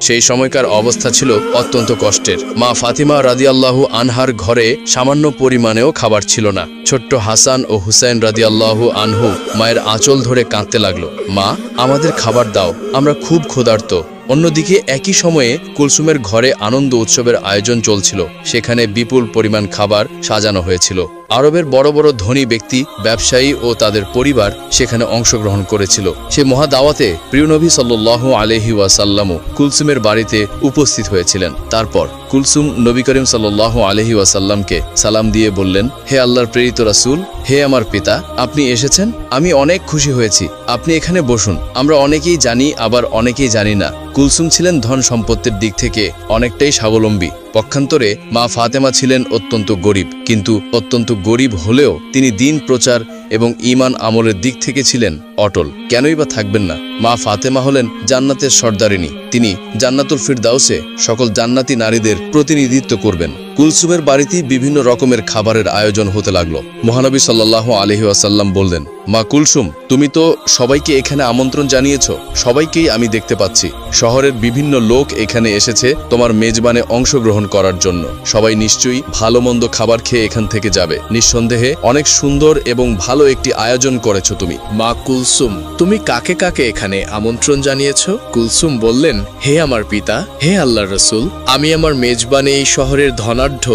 সেই সময়কার অবস্থা ছিল অত্যন্ত কষ্টের। মা ফাতিমা রাদিয়াল্লাহু আনহার ঘরে সামান্য পরিমাণেও খাবার ছিল না। ছোট্ট হাসান ও হুসাইন রাদিয়াল্লাহু আনহু মায়ের আঁচল ধরে কাঁদতে লাগলো, মা আমাদের খাবার দাও, আমরা খুব ক্ষুধার্ত। অন্যদিকে একই সময়ে কুলসুমের ঘরে আনন্দ উৎসবের আয়োজন চলছিল। সেখানে বিপুল পরিমাণ খাবার সাজানো হয়েছিল। আরবের বড় বড় ধনী ব্যক্তি, ব্যবসায়ী ও তাদের পরিবার সেখানে অংশগ্রহণ করেছিল। সে মহাদাওয়াতে প্রিয় নবী সাল্লাল্লাহু আলাইহি ওয়াসাল্লামও কুলসুমের বাড়িতে উপস্থিত হয়েছিলেন। তারপর কুলসুম নবী করিম সাল্লাল্লাহু আলাইহি ওয়াসাল্লামকে সালাম দিয়ে বললেন, হে আল্লাহর প্রেরিত রাসূল, হে আমার পিতা, আপনি এসেছেন, আমি অনেক খুশি হয়েছি। আপনি এখানে বসুন। আমরা অনেকেই জানি, আবার অনেকেই জানি না, কুলসুম ছিলেন ধন সম্পত্তির দিক থেকে অনেকটাই স্বাবলম্বী। পক্ষান্তরে মা ফাতেমা ছিলেন অত্যন্ত গরিব, কিন্তু অত্যন্ত গরিব হলেও তিনি দিন প্রচার এবং ঈমান আমলের দিক থেকে ছিলেন অটল। কেনই বা থাকবেন না? মা ফাতেমা হলেন জান্নাতের সর্দারিনী। তিনি জান্নাতুল ফিরদাউসে সকল জান্নাতি নারীদের প্রতিনিধিত্ব করবেন। কুলসুমের বাড়িতে বিভিন্ন রকমের খাবারের আয়োজন হতে লাগলো। মহানবী সাল্লাল্লাহু আলাইহি ওয়াসাল্লাম বললেন, মা কুলসুম, তুমি তো সবাইকে এখানে আমন্ত্রণ জানিয়েছ, সবাইকেই আমি দেখতে পাচ্ছি। শহরের বিভিন্ন লোক এখানে এসেছে তোমার মেজবানে অংশগ্রহণ করার জন্য। সবাই নিশ্চয়ই ভালো মন্দ খাবার খেয়ে এখান থেকে যাবে। নিঃসন্দেহে অনেক সুন্দর এবং ভালো একটি আয়োজন করেছো তুমি। মা কুলসুম, তুমি কাকে কাকে এখানে আমন্ত্রণ জানিয়েছ? কুলসুম বললেন, হে আমার পিতা, হে আল্লাহর রাসূল, আমি আমার মেজবানে এই শহরের ধনাঢ্য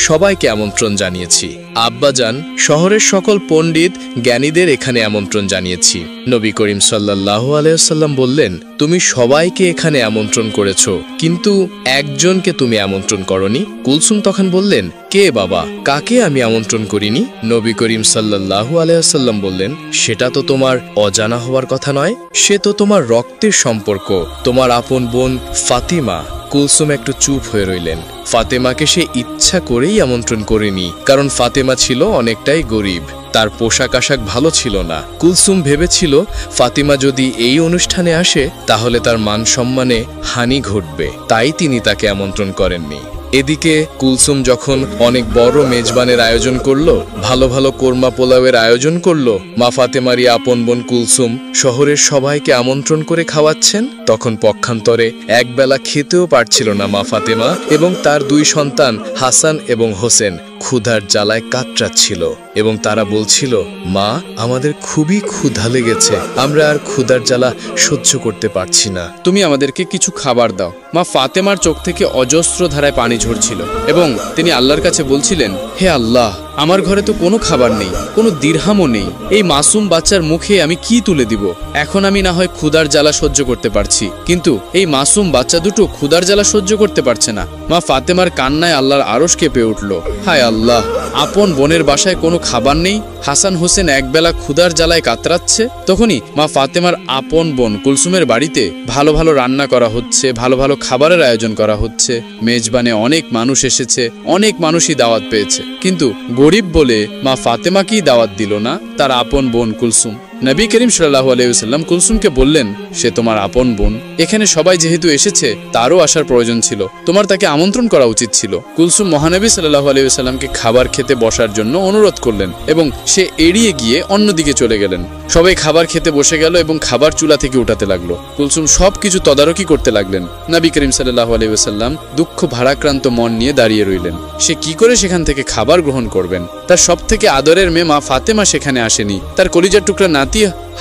সবাইকে আমন্ত্রণ জানিয়েছি। আব্বাজান, শহরের সকল পণ্ডিত জ্ঞানীদের এখানে আমন্ত্রণ জানিয়েছি। নবী করিম সাল্লাল্লাহু আলাইহি ওয়াসাল্লাম বললেন, তুমি সবাইকে এখানে আমন্ত্রণ করেছো, কিন্তু একজনকে তুমি আমন্ত্রণ করনি। কুলসুম তখন বললেন, কে বাবা, কাকে আমি আমন্ত্রণ করিনি? নবী করিম সাল্লাল্লাহু আলাইহি ওয়াসাল্লাম বললেন, সেটা তো তোমার অজানা হওয়ার কথা নয়, সে তো তোমার রক্তের সম্পর্ক, তোমার আপন বোন ফাতিমা। কুলসুম একটু চুপ হয়ে রইলেন। ফাতেমাকে সে ইচ্ছা করেই আমন্ত্রণ করেনি, কারণ ফাতেমা ছিল অনেকটাই গরিব, তার পোশাক আশাক ভালো ছিল না। কুলসুম ভেবেছিল ফাতিমা যদি এই অনুষ্ঠানে আসে তাহলে তার মান সম্মানে হানি ঘটবে, তাই তিনি তাকে আমন্ত্রণ করেননি। এদিকে কুলসুম যখন অনেক বড় মেজবানের আয়োজন করলো, ভালো ভালো কোরমা পোলাওয়ের আয়োজন করলো, মা ফাতেমারই আপন বোন কুলসুম শহরের সবাইকে আমন্ত্রণ করে খাওয়াচ্ছেন, তখন পক্ষান্তরে একবেলা খেতেও পারছিল না মা ফাতেমা এবং তার দুই সন্তান হাসান এবং হোসেন ক্ষুধার জ্বালায় কাতরাচ্ছিল এবং তারা বলছিল, মা, আমাদের খুবই ক্ষুধা লেগেছে, আমরা আর ক্ষুধার জ্বালা সহ্য করতে পারছি না, তুমি আমাদেরকে কিছু খাবার দাও। মা ফাতেমার চোখ থেকে অজস্র ধারায় পানি ঝরছিল এবং তিনি আল্লাহর কাছে বলছিলেন, হে আল্লাহ, আমার ঘরে তো কোনো খাবার নেই, কোনো দিরহামও নেই, এই মাসুম বাচ্চার মুখে আমি কি তুলে দিব? এখন আমি না হয় ক্ষুধার জ্বালা সহ্য করতে পারছি, কিন্তু এই মাসুম বাচ্চা দুটো ক্ষুধার জ্বালা সহ্য করতে পারছে না। মা ফাতেমার কান্নায় আল্লাহর আরশ কেঁপে উঠল। হায় আল্লাহ, আপন বোনের বাসায় কোনো খাবার নেই, হাসান হোসেন একবেলা ক্ষুধার জ্বালায় কাতরাচ্ছে। তখনই মা ফাতেমার আপন বোন কুলসুমের বাড়িতে ভালো ভালো রান্না করা হচ্ছে, ভালো ভালো খাবারের আয়োজন করা হচ্ছে। মেজবানে অনেক মানুষ এসেছে, অনেক মানুষই দাওয়াত পেয়েছে, কিন্তু গরিব বলে মা ফাতেমাকেই দাওয়াত দিল না তার আপন বোন কুলসুম। নবী করিম সাল্লাল্লাহু আলাইহি ওয়াসাল্লাম কুলসুমকে বললেন, সে তোমার আপন বোন, এখানে সবাই যেহেতু এসেছে তারও আসার প্রয়োজন ছিল, তোমার তাকে আমন্ত্রণ করা উচিত ছিল। কুলসুম মহানবী সাল্লাল্লাহু আলাইহি ওয়াসাল্লামকে খাবার খেতে বসার জন্য অনুরোধ করলেন এবং সে এড়িয়ে গিয়ে অন্যদিকে চলে গেলেন। সবাই খাবার খেতে বসে গেল এবং খাবার চুলা থেকে উঠাতে লাগলো। কুলসুম সবকিছু তদারকি করতে লাগলেন। নবী করিম সাল্লাল্লাহু আলাইহি ওয়াসাল্লাম দুঃখ ভারাক্রান্ত মন নিয়ে দাঁড়িয়ে রইলেন। সে কি করে সেখান থেকে খাবার গ্রহণ করবেন? তার সব থেকে আদরের মেয়ে মা ফাতেমা সেখানে আসেনি, তার কলিজার টুকরা নাতি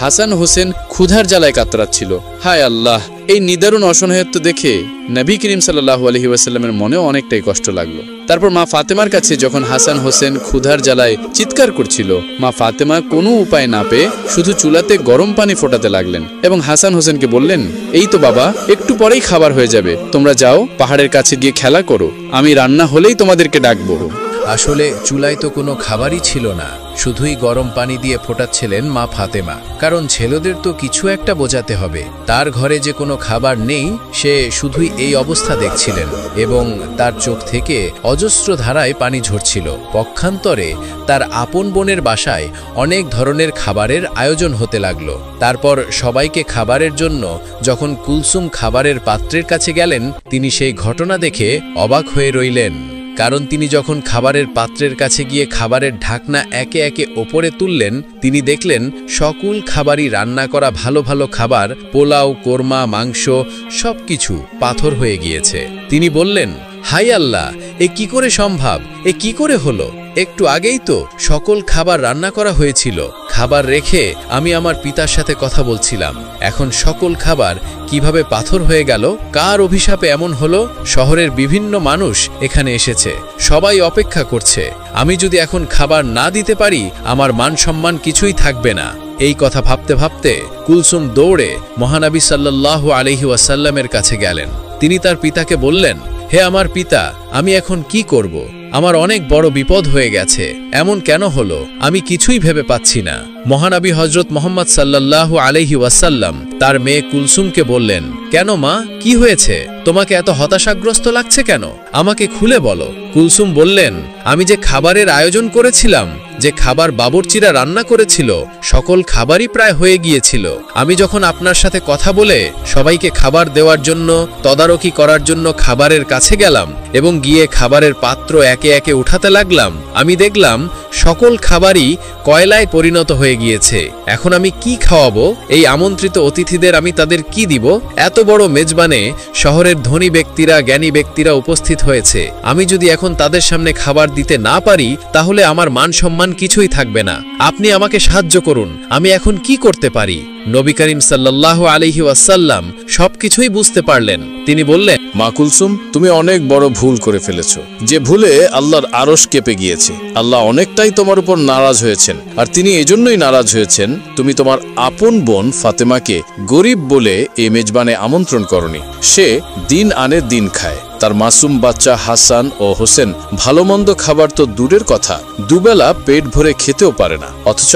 হাসান হোসেন ক্ষুধার জ্বালায় কাতরাচ্ছিল। হায় আল্লাহ, এই নিদারুণ অসহায়ত্ব দেখে নবী করিম সাল্লাল্লাহু আলাইহি ওয়াসাল্লামের মনেও অনেকটাই কষ্ট লাগলো। তারপর মা ফাতেমার কাছে যখন হাসান হোসেন ক্ষুধার জ্বালায় চিৎকার করছিল, মা ফাতেমা কোনো উপায় না পেয়ে শুধু চুলাতে গরম পানি ফোটাতে লাগলেন এবং হাসান হোসেনকে বললেন, এই তো বাবা, একটু পরেই খাবার হয়ে যাবে, তোমরা যাও পাহাড়ের কাছে গিয়ে খেলা করো, আমি রান্না হলেই তোমাদেরকে ডাকবো। আসলে চুলায় তো কোনো খাবারই ছিল না, শুধুই গরম পানি দিয়ে ফোটাচ্ছিলেন মা ফাতেমা, কারণ ছেলেদের তো কিছু একটা বোঝাতে হবে। তার ঘরে যে কোনো খাবার নেই, সে শুধুই এই অবস্থা দেখছিলেন এবং তার চোখ থেকে অজস্র ধারায় পানি ঝরছিল। পক্ষান্তরে তার আপন বোনের বাসায় অনেক ধরনের খাবারের আয়োজন হতে লাগলো। তারপর সবাইকে খাবারের জন্য যখন কুলসুম খাবারের পাত্রের কাছে গেলেন, তিনি সেই ঘটনা দেখে অবাক হয়ে রইলেন। কারণ তিনি যখন খাবারের পাত্রের কাছে গিয়ে খাবারের ঢাকনা একে একে ওপরে তুললেন, তিনি দেখলেন সকল খাবারই রান্না করা ভালো ভালো খাবার, পোলাও, কোরমা, মাংস সবকিছু পাথর হয়ে গিয়েছে। তিনি বললেন, হাই আল্লাহ, এ কি করে সম্ভব? এ কি করে হলো? একটু আগেই তো সকল খাবার রান্না করা হয়েছিল। খাবার রেখে আমি আমার পিতার সাথে কথা বলছিলাম, এখন সকল খাবার কিভাবে পাথর হয়ে গেল? কার অভিশাপে এমন হলো? শহরের বিভিন্ন মানুষ এখানে এসেছে, সবাই অপেক্ষা করছে। আমি যদি এখন খাবার না দিতে পারি, আমার মান সম্মান কিছুই থাকবে না। এই কথা ভাবতে ভাবতে কুলসুম দৌড়ে মহানবী সাল্লাল্লাহু আলাইহি ওয়াসাল্লামের কাছে গেলেন। তিনি তার পিতাকে বললেন, হে আমার পিতা, আমি এখন কি করব? আমার অনেক বড় বিপদ হয়ে গেছে। এমন কেন হলো? আমি কিছুই ভেবে পাচ্ছি না। মহানবী হযরত মুহাম্মদ সাল্লাল্লাহু আলাইহি ওয়াসাল্লাম তার মেয়ে কুলসুমকে বললেন, কেন মা, কি হয়েছে? তোমাকে এত হতাশাগ্রস্ত লাগছে কেন? আমাকে খুলে বলো। কুলসুম বললেন, আমি যে খাবারের আয়োজন করেছিলাম, যে খাবার বাবুর্চিরা রান্না করেছিল, সকল খাবারই প্রায় হয়ে গিয়েছিল। আমি যখন আপনার সাথে কথা বলে সবাইকে খাবার দেওয়ার জন্য, তদারকি করার জন্য খাবারের কাছে গেলাম এবং গিয়ে খাবারের পাত্র একে একে উঠাতে লাগলাম, আমি দেখলাম সকল খাবারই কয়লায় পরিণত হয়ে গিয়েছে। এখন আমি কি খাওয়াবো? এই আমন্ত্রিত অতিথিদের আমি তাদের কি দিব? এত বড় মেজবানে শহরের ধনী ব্যক্তিরা, জ্ঞানী ব্যক্তিরা উপস্থিত হয়েছে। আমি যদি এখন তাদের সামনে খাবার দিতে না পারি, তাহলে আমার মান সম্মান কিছুই থাকবে না। আপনি আমাকে সাহায্য করুন, আমি এখন কি করতে পারি? নবী করিম সাল্লাল্লাহু আলাইহি ওয়াসাল্লাম সবকিছুই বুঝতে পারলেন। তিনি বললেন, মা কুলসুম, তুমি অনেক বড় ভুল করে ফেলেছো, যে ভুলে আল্লাহর আরশ কেঁপে গিয়েছে। আল্লাহ অনেকটাই তোমার উপর নারাজ হয়েছেন, আর তিনি এজন্যই নারাজ হয়েছেন তুমি তোমার আপন বোন ফাতেমাকে গরিব বলে এই মেজবানে আমন্ত্রণ করনি। সে দিন আনে দিন খায়, তার মাসুম বাচ্চা হাসান ও হোসেন ভালো মন্দ খাবার তো দূরের কথা, দুবেলা পেট ভরে খেতেও পারে না। অথচ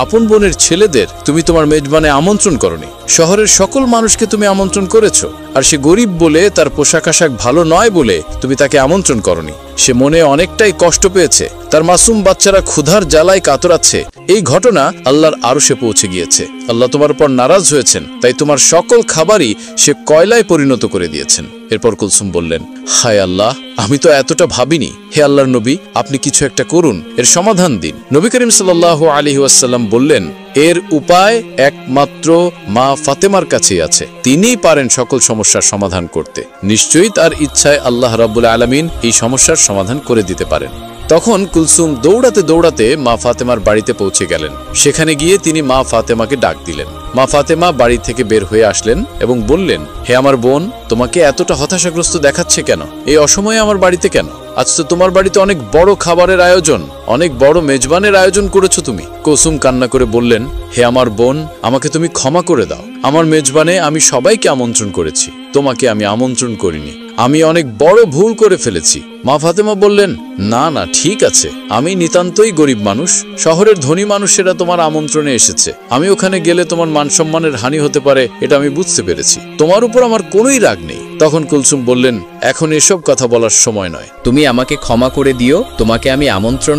আপন বোনের ছেলেদের তুমি তোমার মেজবানে আমন্ত্রণ করনি। শহরের সকল মানুষকে তুমি আমন্ত্রণ করেছো, আর সে গরিব বলে, তার পোশাক আশাক ভালো নয় বলে তুমি তাকে আমন্ত্রণ করনি। সে মনে অনেকটাই কষ্ট পেয়েছে, তার মাসুম বাচ্চারা ক্ষুধার জ্বালায় কাতরাচ্ছে। এই ঘটনা আল্লাহর আরশে পৌঁছে গিয়েছে। আল্লাহ তোমার উপর নারাজ হয়েছেন, তাই তোমার সকল খাবারই সে কয়লায় পরিণত করে দিয়েছেন। এরপর কুলসুম বললেন, হায় আল্লাহ, আমি তো এতটা ভাবিনি। হে আল্লাহর নবী, আপনি কিছু একটা করুন, এর সমাধান দিন। নবী করিম সাল্লাল্লাহু আলাইহি ওয়াসাল্লাম বললেন, এর উপায় একমাত্র মা ফাতেমার কাছেই আছে। তিনিই পারেন সকল সমস্যার সমাধান করতে। নিশ্চয়ই তার ইচ্ছায় আল্লাহ রাব্বুল আলামিন এই সমস্যার সমাধান করে দিতে পারেন। তখন কুলসুম দৌড়াতে দৌড়াতে মা ফাতেমার বাড়িতে পৌঁছে গেলেন। সেখানে গিয়ে তিনি মা ফাতেমাকে ডাক দিলেন। মা ফাতেমা বাড়ি থেকে বের হয়ে আসলেন এবং বললেন, হে আমার বোন, তোমাকে এতটা হতাশাগ্রস্ত দেখাচ্ছে কেন? এই অসময়ে আমার বাড়িতে কেন? আজ তো তোমার বাড়িতে অনেক বড় খাবারের আয়োজন, অনেক বড় মেজবানের আয়োজন করেছো তুমি। কুলসুম কান্না করে বললেন, হে আমার বোন, আমাকে তুমি ক্ষমা করে দাও। আমার মেজবানে আমি সবাইকে আমন্ত্রণ করেছি, তোমাকে আমি আমন্ত্রণ করিনি। আমি অনেক বড় ভুল করে ফেলেছি। মা ফাতেমা বললেন, না না, ঠিক আছে, আমি নিতান্তই গরিব মানুষ। শহরের ধনী মানুষেরা তোমার আমন্ত্রণে এসেছে, আমি ওখানে গেলে তোমার মান সম্মানের হানি হতে পারে, এটা আমি বুঝতে পেরেছি। তোমার উপর আমার কোনোই রাগ নেই। তখন কুলসুম বললেন, এখন এসব কথা বলার সময় নয়। তুমি আমাকে ক্ষমা করে দিও, তোমাকে আমি আমন্ত্রণ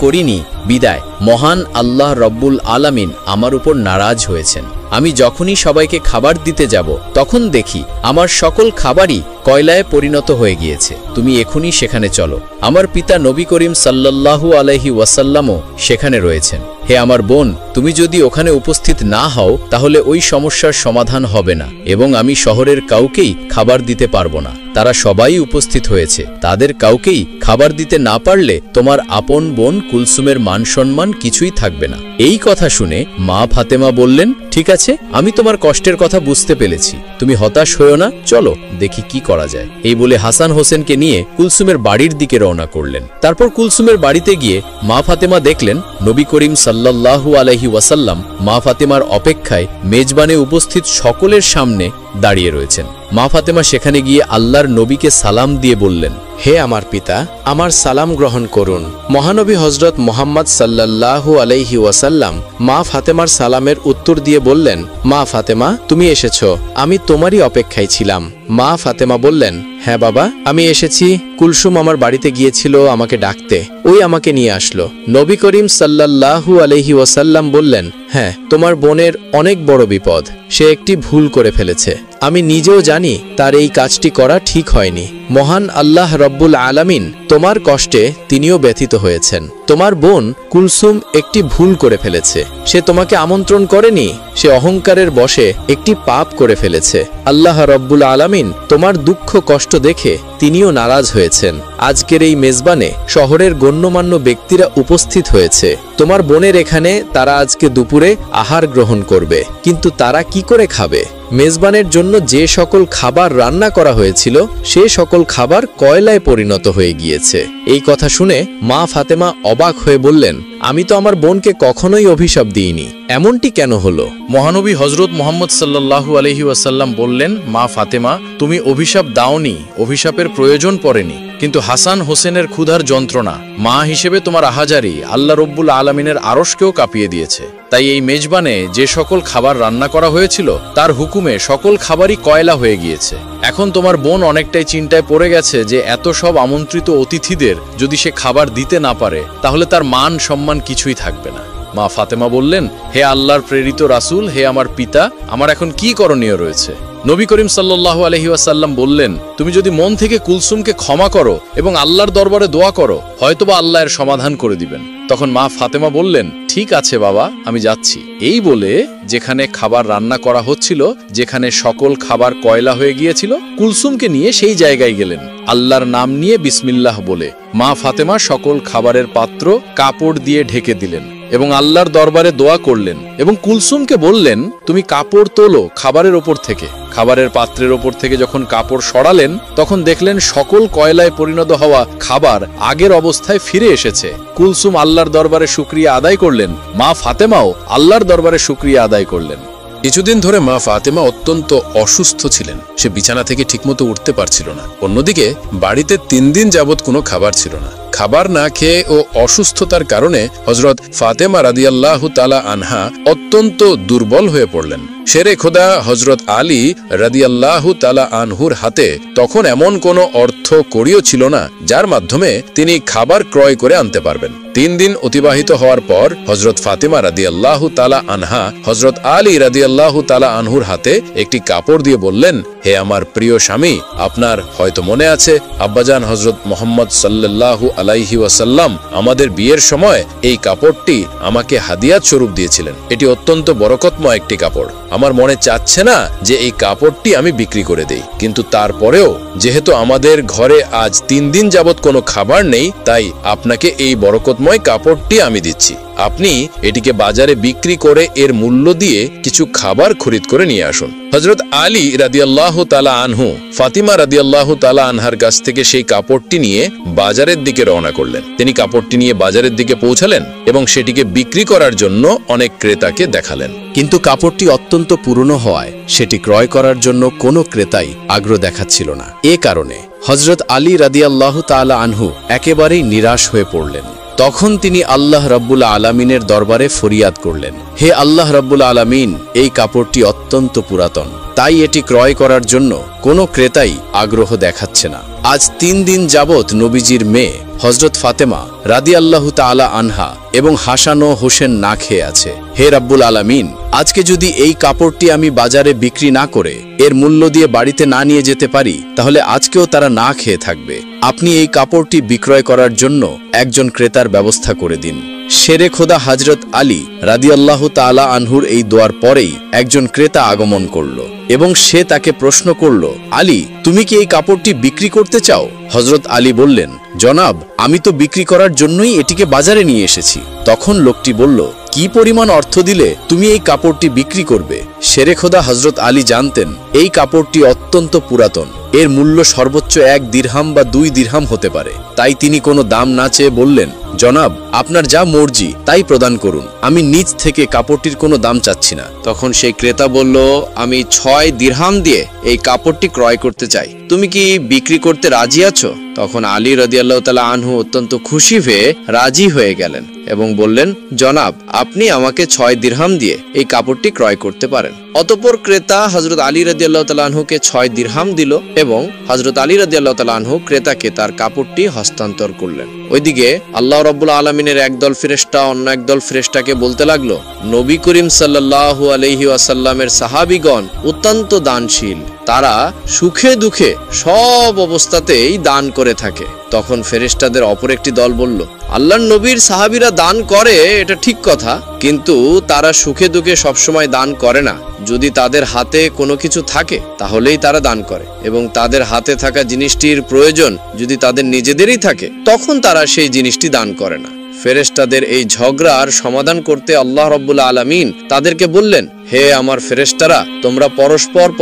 করিনি। বিদায়। মহান আল্লাহ রব্বুল আলামিন আমার উপর নারাজ হয়েছেন। আমি যখনই সবাইকে খাবার দিতে যাব, তখন দেখি আমার সকল খাবারই কয়লায় পরিণত হয়ে গিয়েছে। তুমি এখনই সেখানে চলো। আমার পিতা নবী করিম সাল্লাল্লাহু আলাইহি ওয়াসাল্লামও সেখানে রয়েছেন। হে আমার বোন, তুমি যদি ওখানে উপস্থিত না হও, তাহলে ওই সমস্যার সমাধান হবে না, এবং আমি শহরের কাউকেই খাবার দিতে পারবো না। তারা সবাই উপস্থিত হয়েছে, তাদের কাউকেই খাবার দিতে না পারলে তোমার আপন বোন কুলসুমের মান সম্মান কিছুই থাকবে না। এই কথা শুনে মা ফাতেমা বললেন, ঠিক আছে, আমি তোমার কষ্টের কথা বুঝতে পেরেছি, তুমি হতাশ হয়েও না, চলো দেখি কি করা যায়। এই বলে হাসান হোসেনকে নিয়ে কুলসুমের বাড়ির দিকে রওনা করলেন। তারপর কুলসুমের বাড়িতে গিয়ে মা ফাতেমা দেখলেন নবী করিম সাল্লাল্লাহু আলাইহি ওয়াসাল্লাম মা ফাতেমার অপেক্ষায় মেজবানে উপস্থিত সকলের সামনে দাঁড়িয়ে রয়েছেন। মা ফাতেমা সেখানে গিয়ে আল্লাহর নবীকে সালাম দিয়ে বললেন, হে আমার পিতা, আমার সালাম গ্রহণ করুন। মহানবী হযরত মুহাম্মদ সাল্লাল্লাহু আলাইহি ওয়াসাল্লাম মা ফাতেমার সালামের উত্তর দিয়ে বললেন, মা ফাতেমা, তুমি এসেছো, আমি তোমারই অপেক্ষায় ছিলাম। মা ফাতেমা বললেন, হ্যাঁ বাবা, আমি এসেছি। কুলসুম আমার বাড়িতে গিয়েছিল আমাকে ডাকতে, ওই আমাকে নিয়ে আসলো। নবী করিম সাল্লাল্লাহু আলাইহি ওয়াসাল্লাম বললেন, হ্যাঁ, তোমার বোনের অনেক বড় বিপদ, সে একটি ভুল করে ফেলেছে। আমি নিজেও জানি তার এই কাজটি করা ঠিক হয়নি। মহান আল্লাহ রব্বুল আলামিন তোমার কষ্টে তিনিও ব্যথিত হয়েছেন। তোমার বোন কুলসুম একটি ভুল করে ফেলেছে। সে তোমাকে আমন্ত্রণ করেনি, সে অহংকারের বশে একটি পাপ করে ফেলেছে। আল্লাহ রব্বুল আলামিন তোমার দুঃখ কষ্ট দেখে তিনিও নারাজ হয়েছেন। আজকের এই মেজবানে শহরের গণ্যমান্য ব্যক্তিরা উপস্থিত হয়েছে। তোমার বোনের এখানে তারা আজকে দুপুরে আহার গ্রহণ করবে, কিন্তু তারা কি করে খাবে? মেজবানের জন্য যে সকল খাবার রান্না করা হয়েছিল সে সকল খাবার কয়লায় পরিণত হয়ে গিয়েছে। এই কথা শুনে মা ফাতেমা অবাক হয়ে বললেন, আমি তো আমার বোনকে কখনোই অভিশাপ দিইনি, এমনটি কেন হলো? মহানবী হজরত মুহাম্মদ সাল্লাল্লাহু আলাইহি ওয়াসাল্লাম বললেন, মা ফাতেমা, তুমি অভিশাপ দাওনি, অভিশাপের প্রয়োজন পড়েনি, কিন্তু হাসান হোসেনের ক্ষুধার যন্ত্রণা মা হিসেবে তোমার আহাজারি আল্লাহ রব্বুল আলামিনের আরশকেও কাঁপিয়ে দিয়েছে। তাই এই মেজবানে যে সকল খাবার রান্না করা হয়েছিল তার হুকুমে সকল খাবারই কয়লা হয়ে গিয়েছে। এখন তোমার বোন অনেকটাই চিন্তায় পড়ে গেছে যে এত সব আমন্ত্রিত অতিথিদের যদি সে খাবার দিতে না পারে তাহলে তার মান সম্মান কিছুই থাকবে না। মা ফাতেমা বললেন, হে আল্লাহর প্রেরিত রাসূল, হে আমার পিতা, আমার এখন কি করণীয় রয়েছে? নবী করিম সাল্লাল্লাহু আলাইহি ওয়াসাল্লাম বললেন, তুমি যদি মন থেকে কুলসুমকে ক্ষমা করো এবং আল্লাহর দরবারে দোয়া করো, হয়তোবা আল্লাহ এর সমাধান করে দিবেন। তখন মা ফাতেমা বললেন, ঠিক আছে বাবা, আমি যাচ্ছি। এই বলে যেখানে খাবার রান্না করা হচ্ছিল, যেখানে সকল খাবার কয়লা হয়ে গিয়েছিল, কুলসুমকে নিয়ে সেই জায়গায় গেলেন। আল্লাহর নাম নিয়ে বিসমিল্লাহ বলে মা ফাতেমা সকল খাবারের পাত্র কাপড় দিয়ে ঢেকে দিলেন এবং আল্লাহর দরবারে দোয়া করলেন এবং কুলসুমকে বললেন, তুমি কাপড় তোলো খাবারের ওপর থেকে। খাবারের পাত্রের ওপর থেকে যখন কাপড় সরালেন তখন দেখলেন সকল কয়লায় পরিণত হওয়া খাবার আগের অবস্থায় ফিরে এসেছে। কুলসুম আল্লাহর দরবারে শুকরিয়া আদায় করলেন, মা ফাতেমাও আল্লাহর দরবারে শুকরিয়া আদায় করলেন। কিছুদিন ধরে মা ফাতেমা অত্যন্ত অসুস্থ ছিলেন, সে বিছানা থেকে ঠিকমতো উঠতে পারছিল না। অন্যদিকে বাড়িতে 3 দিন যাবৎ কোনো খাবার ছিল না। খাবার না খেয়ে ও অসুস্থতার কারণে হযরত ফাতেমা রাদিয়াল্লাহু তাআলা আনহা অত্যন্ত দুর্বল হয়ে পড়লেন। শেরে খোদা হযরত আলী রাদিয়াল্লাহু তাআলা আনহুর হাতে তখন এমন কোনো অর্থ কড়িও ছিল না যার মাধ্যমে তিনি খাবার ক্রয় করে আনতে পারবেন। 3 দিন অতিবাহিত হওয়ার পর হযরত ফাতেমা রাদিয়াল্লাহু তাআলা আনহা হযরত আলী রাদিয়াল্লাহু তাআলা আনহুর হাতে একটি কাপড় দিয়ে বললেন, হে আমার প্রিয় স্বামী, আপনার হয়তো মনে আছে আব্বাজান হযরত মুহাম্মদ সাল্লাল্লাহু আলাইহি ওয়াসাল্লাম আমাদের বিয়ের সময় এই কাপড়টি আমাকে হাদিয়াত স্বরূপ দিয়েছিলেন। এটি অত্যন্ত বরকতময় একটি কাপড়। আমার মনে চাচ্ছে না যে এই কাপড়টি আমি বিক্রি করে দেই, কিন্তু তারপরেও যেহেতু আমাদের ঘরে আজ 3 দিন যাবৎ কোনো খাবার নেই, তাই আপনাকে এই বরকতময় কাপড়টি আমি দিচ্ছি। আপনি এটিকে বাজারে বিক্রি করে এর মূল্য দিয়ে কিছু খাবার খরিদ করে নিয়ে আসুন। হযরত আলী রাদিয়াল্লাহু তাআলা আনহু ফাতিমা রাদিয়াল্লাহু তাআলা আনহার কাছ থেকে সেই কাপড়টি নিয়ে বাজারের দিকে রওনা করলেন। তিনি কাপড়টি নিয়ে বাজারের দিকে পৌঁছালেন এবং সেটিকে বিক্রি করার জন্য অনেক ক্রেতাকে দেখালেন। কিন্তু কাপড়টি অত্যন্ত পুরনো হওয়ায় সেটি ক্রয় করার জন্য কোনো ক্রেতাই আগ্রহ দেখাচ্ছিল না। এ কারণে হযরত আলী রাদিয়াল্লাহু তাআলা আনহু একেবারেই নিরাশ হয়ে পড়লেন। তখন তিনি আল্লাহ রাব্বুল আলামিনের দরবারে ফরিয়াদ করলেন, হে আল্লাহ রাব্বুল আলামিন, এই কাপড়টি অত্যন্ত পুরাতন, তাই এটি ক্রয় করার জন্য কোনো ক্রেতাই আগ্রহ দেখাচ্ছে না। আজ 3 দিন যাবৎ নবীজির মেয়ে হযরত ফাতেমা রাদিয়াল্লাহু তাআলা আনহা এবং হাসান ও হোসেন না খেয়ে আছে। হে রাব্বুল আলামিন, আজকে যদি এই কাপড়টি আমি বাজারে বিক্রি না করে এর মূল্য দিয়ে বাড়িতে না নিয়ে যেতে পারি, তাহলে আজকেও তারা না খেয়ে থাকবে। আপনি এই কাপড়টি বিক্রয় করার জন্য একজন ক্রেতার ব্যবস্থা করে দিন। শেরে খোদা হযরত আলী রাদিয়াল্লাহু তাআলা আনহুর এই দোয়ার পরেই একজন ক্রেতা আগমন করল এবং সে তাকে প্রশ্ন করল, আলী, তুমি কি এই কাপড়টি বিক্রি করতে চাও? হযরত আলী বললেন, জনাব, আমি তো বিক্রি করার জন্যই এটিকে বাজারে নিয়ে এসেছি। তখন লোকটি বলল, কি পরিমাণ অর্থ দিলে তুমি এই কাপড়টি বিক্রি করবে? শেরে খোদা হযরত আলী জানতেন এই কাপড়টি অত্যন্ত পুরাতন, এর মূল্য সর্বোচ্চ 1 দিরহাম বা 2 দিরহাম হতে পারে। তাই তিনি কোনো দাম না চেয়ে বললেন, জনাব, আপনার যা মর্জি তাই প্রদান করুন, আমি নিজ থেকে কাপড়টির কোনো দাম চাচ্ছি না। তখন সেই ক্রেতা বলল, আমি 6 দিরহাম দিয়ে এই কাপড়টি ক্রয় করতে চাই, তুমি কি বিক্রি করতে রাজি আছো? তখন আলী রাদিয়াল্লাহু তাআলা আনহু অত্যন্ত খুশি হয়ে রাজি হয়ে গেলেন এবং বললেন, জনাব, আপনি আমাকে 6 দিরহাম দিয়ে এই কাপড়টি ক্রয় করতে পারেন। অতঃপর ক্রেতা হযরত আলী রাদিয়াল্লাহু তাআলা আনহুকে 6 দিরহাম দিল এবং হযরত আলী রাদিয়াল্লাহু তাআলা আনহু ক্রেতাকে তার কাপড়টি হস্তান্তর করলেন। ওইদিকে আল্লাহ রাব্বুল আলামিনের একদল ফেরেশতা অন্য একদল ফেরেশতাকে বলতে লাগলো, নবী করিম সাল্লাল্লাহু আলাইহি ওয়াসাল্লামের সাহাবীগণ অত্যন্ত দানশীল, তারা সুখে দুঃখে সব অবস্থাতেই দান করে থাকে। তখন ফেরেশতাদের অপর একটি দল বলল, আল্লাহর নবীর সাহাবীরা দান করে এটা ঠিক কথা, কিন্তু তারা সুখে দুঃখে সবসময় দান করে না। যদি তাদের হাতে কোনো কিছু থাকে তাহলেই তারা দান করে, এবং তাদের হাতে থাকা জিনিসটির প্রয়োজন যদি তাদের নিজেদেরই থাকে তখন তারা সেই জিনিসটি দান করে না। ফেরেশতাদের এই ঝগড়ার সমাধান করতে আল্লাহ রাব্বুল আলামিন তাদেরকে বললেন, হে আমার ফেরেশতারা, তোমরা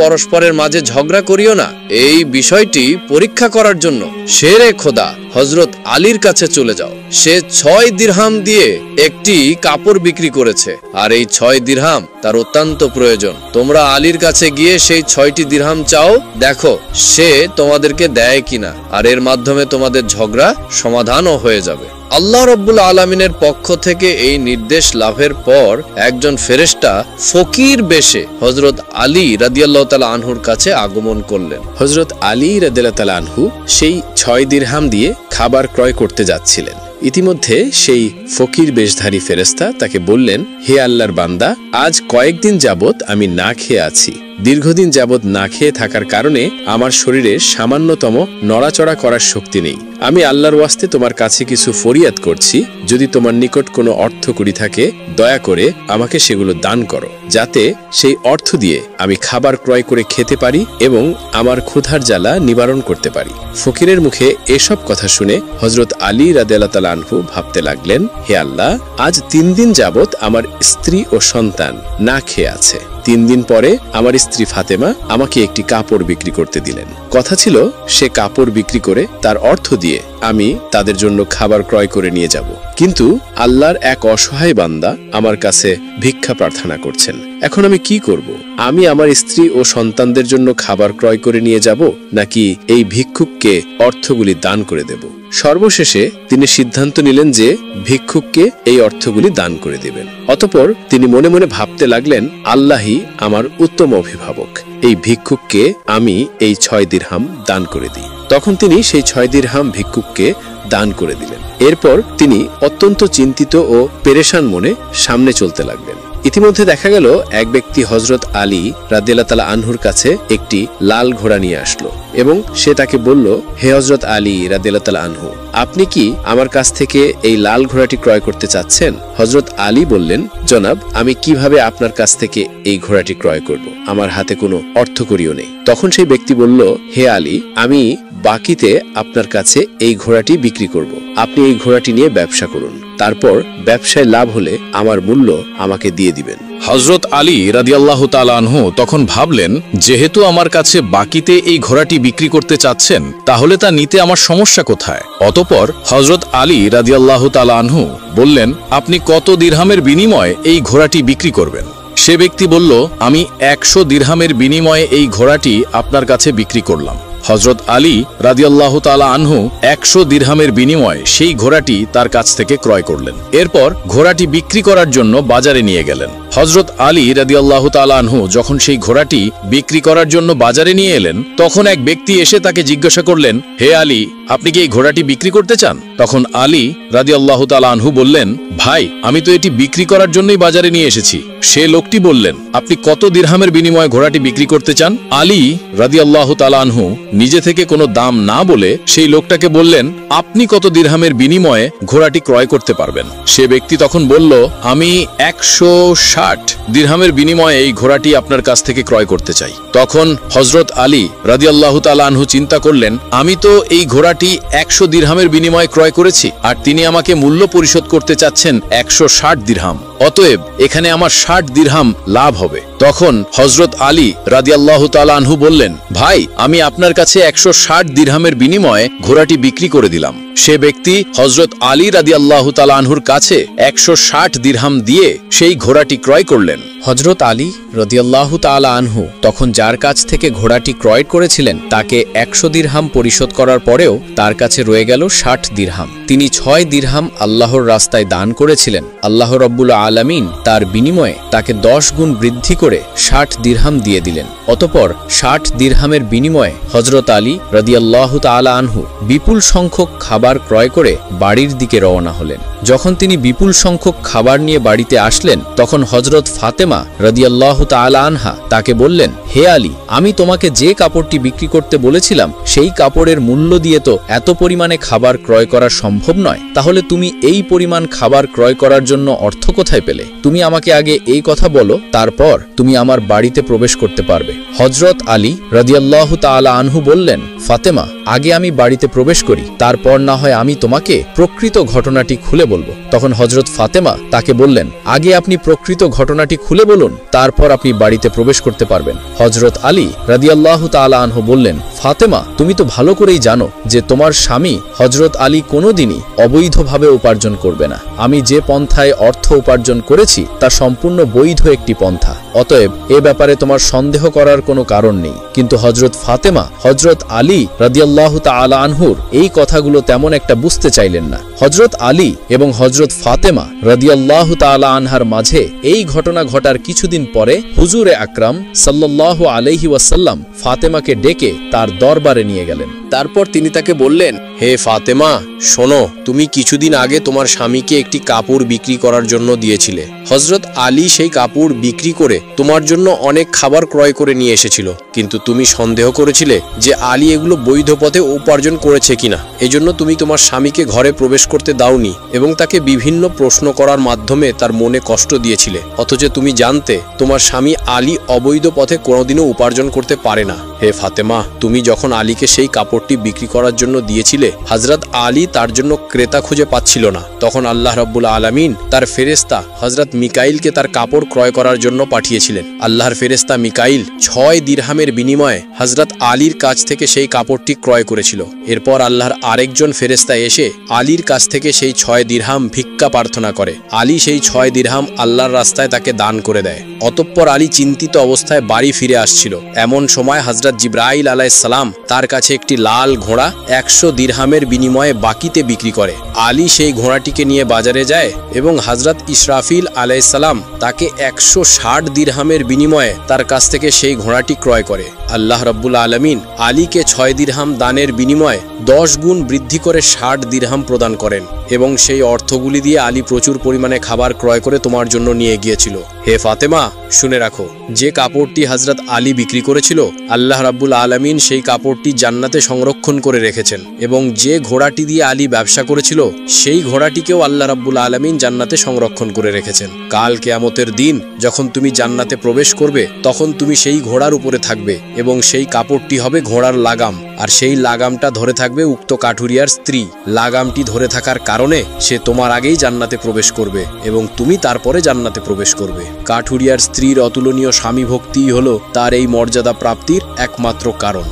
পরস্পরের মাঝে ঝগড়া করিও না। এই বিষয়টি পরীক্ষা করার জন্য শেরে খোদা হযরত আলীর কাছে চলে যাও। সে 6 দিরহাম দিয়ে একটি কাপড় বিক্রি করেছে, আর এই 6 দিরহাম তার অত্যন্ত প্রয়োজন। তোমরা আলীর কাছে গিয়ে সেই 6টি দিরহাম চাও, দেখো সে তোমাদেরকে দেয় কিনা, আর এর মাধ্যমে তোমাদের ঝগড়া সমাধানও হয়ে যাবে। আল্লাহ রাব্বুল আলামিনের পক্ষ থেকে এই নির্দেশ লাভের পর একজন ফেরেশতা ফকির বেশে হযরত আলী রাদিয়াল্লাহু তাআলা আনহুর কাছে আগমন করলেন। হযরত আলী রাদিয়াল্লাহু তাআলা আনহু সেই 6 দিরহাম দিয়ে খাবার ক্রয় করতে যাচ্ছিলেন। ইতিমধ্যে সেই ফকির বেশধারী ফেরেশতা তাকে বললেন, হে আল্লাহর বান্দা, আজ কয়েকদিন যাবত আমি না খেয়ে আছি। দীর্ঘদিন যাবত না খেয়ে থাকার কারণে আমার শরীরে সামান্যতম নড়াচড়া করার শক্তি নেই। আমি আল্লাহর ওয়াস্তে তোমার কাছে কিছু ফরিয়াদ করছি, যদি তোমার নিকট কোনো অর্থ কড়ি থাকে দয়া করে আমাকে সেগুলো দান করো, যাতে সেই অর্থ দিয়ে আমি খাবার ক্রয় করে খেতে পারি এবং আমার ক্ষুধার জ্বালা নিবারণ করতে পারি। ফকিরের মুখে এসব কথা শুনে হযরত আলী রাদিয়াল্লাহু তাআলা আনহু ভাবতে লাগলেন, হে আল্লাহ, আজ 3 দিন যাবত আমার স্ত্রী ও সন্তান না খেয়ে আছে। 3 দিন পরে আমার স্ত্রী ফাতেমা আমাকে একটি কাপড় বিক্রি করতে দিলেন। কথা ছিল সে কাপড় বিক্রি করে তার অর্থ দিয়ে আমি তাদের জন্য খাবার ক্রয় করে নিয়ে যাব, কিন্তু আল্লাহর এক অসহায় বান্দা আমার কাছে ভিক্ষা প্রার্থনা করছেন। এখন আমি কি করব? আমি আমার স্ত্রী ও সন্তানদের জন্য খাবার ক্রয় করে নিয়ে যাব, নাকি এই ভিক্ষুককে অর্থগুলি দান করে দেব? সর্বশেষে তিনি সিদ্ধান্ত নিলেন যে ভিক্ষুককে এই অর্থগুলি দান করে দেবেন। অতঃপর তিনি মনে মনে ভাবতে লাগলেন, আল্লাহই আমার উত্তম অভিভাবক, এই ভিক্ষুককে আমি এই 6 দিরহাম দান করে দিই। তখন তিনি সেই 6 দিরহাম ভিক্ষুককে দান করে দিলেন। এরপর তিনি অত্যন্ত চিন্তিত ও পেরেশান মনে সামনে চলতে লাগলেন। ইতিমধ্যে দেখা গেল এক ব্যক্তি হযরত আলী রাদিয়াল্লাহু তাআলা আনহুর কাছে একটি লাল ঘোড়া নিয়ে আসলো এবং সে তাকে বলল, হে হযরত আলী রাদিয়াল্লাহু তাআলা আনহু, আপনি কি আমার কাছ থেকে এই লাল ঘোড়াটি ক্রয় করতে চাচ্ছেন? হযরত আলী বললেন, জনাব, আমি কিভাবে আপনার কাছ থেকে এই ঘোড়াটি ক্রয় করব? আমার হাতে কোনো অর্থকড়িও নেই। তখন সেই ব্যক্তি বলল, হে আলী, আমি বাকিতে আপনার কাছে এই ঘোড়াটি বিক্রি করব। আপনি এই ঘোড়াটি নিয়ে ব্যবসা করুন, তারপর ব্যবসায় লাভ হলে আমার মূল্য আমাকে দিয়ে দিবেন। হযরত আলী রাদিয়াল্লাহু তাআলা আনহু তখন ভাবলেন, যেহেতু আমার কাছে বাকিতে এই ঘোড়াটি বিক্রি করতে চাচ্ছেন, তাহলে তা নিতে আমার সমস্যা কোথায়? অতঃপর হযরত আলী রাদিয়াল্লাহু তাআলা আনহু বললেন, আপনি কত দিরহামের বিনিময়ে এই ঘোড়াটি বিক্রি করবেন? সে ব্যক্তি বলল, আমি 100 দিরহামের বিনিময়ে এই ঘোড়াটি আপনার কাছে বিক্রি করলাম। হযরত আলী রাদিয়াল্লাহু তাআলা আনহু 100 দিরহামের বিনিময়ে সেই ঘোড়াটি তার কাছ থেকে ক্রয় করলেন। এরপর ঘোড়াটি বিক্রি করার জন্য বাজারে নিয়ে গেলেন। হযরত আলী রাদিয়াল্লাহু তাআলা আনহু যখন সেই ঘোড়াটি বিক্রি করার জন্য বাজারে নিয়ে এলেন, তখন এক ব্যক্তি এসে তাকে জিজ্ঞাসা করলেন, হে আলী, আপনি কি এই ঘোড়াটি বিক্রি করতে চান? তখন আলী রাদিয়াল্লাহু তাআলা আনহু বললেন, ভাই, আমি তো এটি বিক্রি করার জন্যই বাজারে নিয়ে এসেছি। সে লোকটি বললেন, আপনি কত দিরহামের বিনিময়ে ঘোড়াটি বিক্রি করতে চান? আলী রাদিয়াল্লাহু তাআলা আনহু নিজে থেকে কোনো দাম না বলে সেই লোকটাকে বললেন, আপনি কত দিরহামের বিনিময়ে ঘোড়াটি ক্রয় করতে পারবেন? সে ব্যক্তি তখন বলল, আমি 160 দিরহামের বিনিময়ে এই ঘোড়াটি আপনার কাছ থেকে ক্রয় করতে চাই। তখন হযরত আলী রাদিয়াল্লাহু তাআলা আনহু চিন্তা করলেন, আমি তো এই ঘোড়াটি 100 দিরহামের বিনিময়ে ক্রয় করেছি, আর তিনি আমাকে মূল্য পরিশোধ করতে চাচ্ছেন 160 দিরহাম। অতএব এখানে আমার 60 দিরহাম লাভ হবে। তখন হযরত আলী রাদিয়াল্লাহু তাআলা আনহু বললেন, ভাই, আমি আপনার কাছে 160 দিরহামের বিনিময়ে ঘোড়াটি বিক্রি করে দিলাম। সে ব্যক্তি হযরত আলী রাদিয়াল্লাহু তাআলা আনহুর কাছে 160 দিরহাম দিয়ে সেই ঘোড়াটি ক্রয় করলেন। হযরত আলী রাদিয়াল্লাহু তাআলা আনহু তখন যার কাছ থেকে ঘোড়াটি ক্রয় করেছিলেন তাকে 100 দিরহাম পরিশোধ করার পরেও তার কাছে রয়ে গেল 60 দিরহাম। তিনি 6 দিরহাম আল্লাহর রাস্তায় দান করেছিলেন। আল্লাহ রব্বুল আলামিন তার বিনিময়ে তাকে 10 গুণ বৃদ্ধি করে 60 দিরহাম দিয়ে দিলেন। অতঃপর 60 দিরহামের বিনিময়ে হযরত আলী রাদিয়াল্লাহু তাআলা আনহু বিপুল সংখ্যক খাবার ক্রয় করে বাড়ির দিকে রওনা হলেন। যখন তিনি বিপুল সংখ্যক খাবার নিয়ে বাড়িতে আসলেন, তখন হযরত ফাতেমা রাদিয়াল্লাহু তাআলা আনহা তাকে বললেন, হে আলী, আমি তোমাকে যে কাপড়টি বিক্রি করতে বলেছিলাম সেই কাপড়ের মূল্য দিয়ে তো এত পরিমাণে খাবার ক্রয় করা সম্ভব নয়, তাহলে তুমি এই পরিমাণ খাবার ক্রয় করার জন্য অর্থ কোথায় পেলে? তুমি আমাকে আগে এই কথা বলো, তারপর তুমি আমার বাড়িতে প্রবেশ করতে পারবে। হযরত আলী রাদিয়াল্লাহু তাআলা আনহু বললেন, ফাতেমা, আগে আমি বাড়িতে প্রবেশ করি, তারপর না হয় আমি তোমাকে প্রকৃত ঘটনাটি খুলে বলবো। তখন হযরত ফাতেমা তাকে বললেন, আগে আপনি প্রকৃত ঘটনাটি খুলে বলুন, তারপর আপনি বাড়িতে প্রবেশ করতে পারবেন। হযরত আলী রাদিয়াল্লাহু তাআলা আনহু বললেন, ফাতেমা, তুমি তো ভালো করেই জানো যে তোমার স্বামী হযরত আলী কোনোদিনই অবৈধভাবে উপার্জন করবে না। আমি যে পন্থায় অর্থ উপার্জন করেছি তা সম্পূর্ণ বৈধ একটি পন্থা, অতএব এ ব্যাপারে তোমার সন্দেহ করার কোনো কারণ নেই। কিন্তু হযরত ফাতেমা হযরত আলী রাদিয়াল্লাহু তাআলা আনহুর এই কথাগুলো তেমন একটা বুঝতে চাইলেন না। হযরত আলী এবং হযরত ফাতেমা রাদিয়াল্লাহু তাআলা আনহার মাঝে এই ঘটনা ঘটার কিছুদিন পরে হুজুরে আকরাম সাল্লাল্লাহু আলাইহি ওয়াসাল্লাম ফাতেমাকে ডেকে তার দরবারে নিয়ে গেলেন। তারপর তিনি তাকে বললেন, হে ফাতেমা, শোনো, তুমি কিছুদিন আগে তোমার স্বামীকে একটি কাপড় বিক্রি করার জন্য দিয়েছিলে। হযরত আলী সেই কাপড় বিক্রি করে তোমার জন্য অনেক খাবার ক্রয় করে নিয়ে এসেছিল, কিন্তু তুমি সন্দেহ করেছিলে যে আলী এগুলো বৈধ পথে উপার্জন করেছে কিনা। এজন্য তুমি তোমার স্বামীকে ঘরে প্রবেশ করতে দাওনি এবং তাকে বিভিন্ন প্রশ্ন করার মাধ্যমে তার মনে কষ্ট দিয়েছিলে, অথচ তুমি জানতে তোমার স্বামী আলী অবৈধ পথে কোনোদিনও উপার্জন করতে পারে না। হে ফাতেমা, তুমি যখন আলীকে সেই কাপড়টি বিক্রি করার জন্য দিয়েছিলে, হযরত আলী তার জন্য ক্রেতা খুঁজে পাচ্ছিল না। তখন আল্লাহ রাব্বুল আলামিন তার ফেরেশতা হযরত মিকাইলকে তার কাপড় ক্রয় করার জন্য পাঠিয়েছিলেন। আল্লাহর ফেরেশতা মিকাইল 6 দিরহামের বিনিময়ে হযরত আলীর কাছ থেকে সেই কাপড়টি ক্রয় করেছিল। এরপর আল্লাহর আরেকজন ফেরেশতা এসে আলীর কাছ থেকে সেই 6 দিরহাম ভিক্ষা প্রার্থনা করে। আলী সেই 6 দিরহাম আল্লাহর রাস্তায় তাকে দান করে দেয়। অতঃপর আলী চিন্তিত অবস্থায় বাড়ি ফিরে আসছিল। এমন সময় হযরত জিবরাইল আলাইহিস সালাম তার কাছে একটি লাল ঘোড়া 100 দিরহামের বিনিময়ে বাকিতে বিক্রি করে। আলী সেই ঘোড়াটিকে নিয়ে বাজারে যায় এবং হযরত ইসরাফিল আলাইহিস সালাম তাকে 160 দিরহামের বিনিময়ে তার কাছ থেকে সেই ঘোড়াটি ক্রয় করে। আল্লাহ রাব্বুল আলামিন আলীকে 6 দিরহাম দানের বিনিময়ে 10 গুণ বৃদ্ধি করে 60 দিরহাম প্রদান করেন এবং সেই অর্থগুলি দিয়ে আলী প্রচুর পরিমাণে খাবার ক্রয় করে তোমার জন্য নিয়ে গিয়েছিল। হে ফাতেমা, শুনে রাখো, যে কাপড়টি হযরত আলী বিক্রি করেছিল, আল্লাহ রাব্বুল আলামিন সেই কাপড়টি জান্নাতে সংরক্ষণ করে রেখেছেন এবং যে ঘোড়াটি দিয়ে আলী ব্যবসা করেছিল সেই ঘোড়াটিকেও আল্লাহ রাব্বুল আলামিন জান্নাতে সংরক্ষণ করে রেখেছেন। কাল কিয়ামতের দিন যখন তুমি জান্নাতে প্রবেশ করবে, তখন তুমি সেই ঘোড়ার উপরে থাকবে এবং সেই কাপড়টি হবে ঘোড়ার লাগাম, আর সেই লাগামটা ধরে থাকবে উক্ত কাঠুরিয়ার স্ত্রী। লাগামটি ধরে থাকার কারণে সে তোমার আগেই জান্নাতে প্রবেশ করবে এবং তুমি তারপরে জান্নাতে প্রবেশ করবে। কাঠুরিয়ার স্ত্রীর অতুলনীয় স্বামী ভক্তিই হলো তার এই মর্যাদা প্রাপ্তির একমাত্র কারণ।